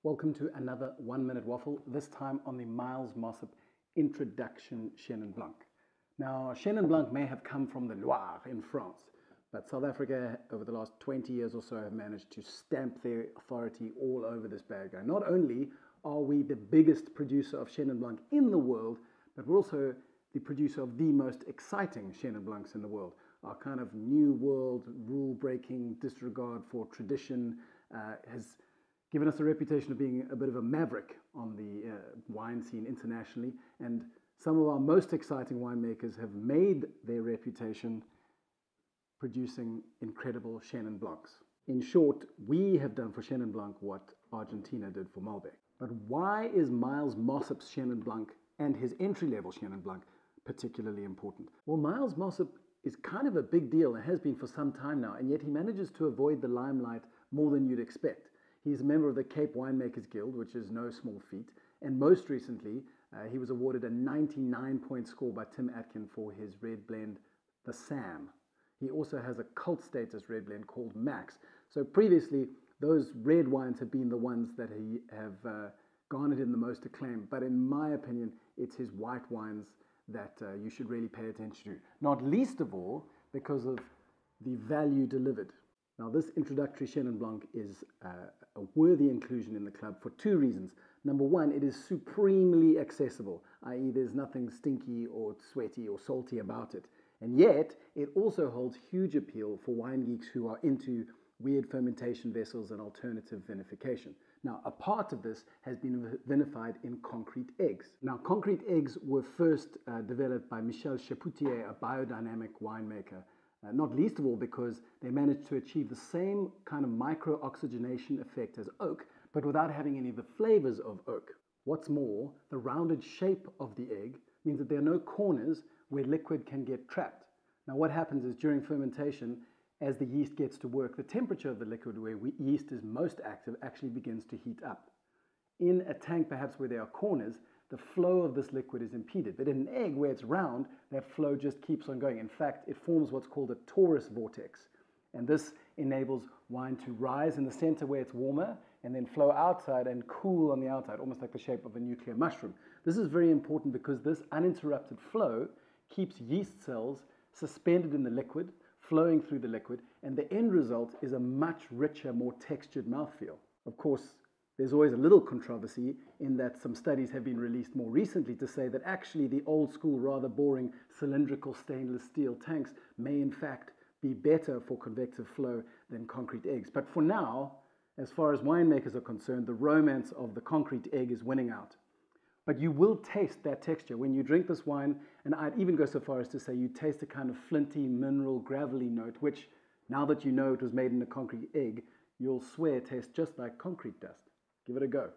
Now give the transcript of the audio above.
Welcome to another 1 Minute Waffle, this time on the Miles Mossop Introduction Chenin Blanc. Now, Chenin Blanc may have come from the Loire in France, but South Africa, over the last 20 years or so, have managed to stamp their authority all over this bad guy. Not only are we the biggest producer of Chenin Blanc in the world, but we're also the producer of the most exciting Chenin Blancs in the world. Our kind of new world, rule-breaking disregard for tradition has given us a reputation of being a bit of a maverick on the wine scene internationally, and some of our most exciting winemakers have made their reputation producing incredible Chenin Blancs. In short, we have done for Chenin Blanc what Argentina did for Malbec. But why is Miles Mossop's Chenin Blanc and his entry-level Chenin Blanc particularly important? Well, Miles Mossop is kind of a big deal and has been for some time now, and yet he manages to avoid the limelight more than you'd expect. He's a member of the Cape Winemakers Guild, which is no small feat, and most recently he was awarded a 99-point score by Tim Atkin for his red blend, the Sam. He also has a cult status red blend called Max. So previously, those red wines have been the ones that he have garnered in the most acclaim, but in my opinion, it's his white wines that you should really pay attention to, not least of all because of the value delivered. Now, this introductory Chenin Blanc is a worthy inclusion in the club for two reasons. Number one, it is supremely accessible, i.e. there's nothing stinky or sweaty or salty about it. And yet, it also holds huge appeal for wine geeks who are into weird fermentation vessels and alternative vinification. Now, a part of this has been vinified in concrete eggs. Now, concrete eggs were first developed by Michel Chapoutier, a biodynamic winemaker, not least of all because they managed to achieve the same kind of micro-oxygenation effect as oak, but without having any of the flavors of oak. What's more, the rounded shape of the egg means that there are no corners where liquid can get trapped. Now, what happens is during fermentation, as the yeast gets to work, the temperature of the liquid where yeast is most active actually begins to heat up. In a tank, perhaps where there are corners, the flow of this liquid is impeded. But in an egg where it's round, that flow just keeps on going. In fact, it forms what's called a torus vortex. And this enables wine to rise in the center where it's warmer and then flow outside and cool on the outside, almost like the shape of a nuclear mushroom. This is very important because this uninterrupted flow keeps yeast cells suspended in the liquid, flowing through the liquid, and the end result is a much richer, more textured mouthfeel. Of course, there's always a little controversy in that some studies have been released more recently to say that actually the old school, rather boring cylindrical stainless steel tanks may in fact be better for convective flow than concrete eggs. But for now, as far as winemakers are concerned, the romance of the concrete egg is winning out. But you will taste that texture when you drink this wine, and I'd even go so far as to say you taste a kind of flinty, mineral, gravelly note, which, now that you know it was made in a concrete egg, you'll swear tastes just like concrete dust. Give it a go.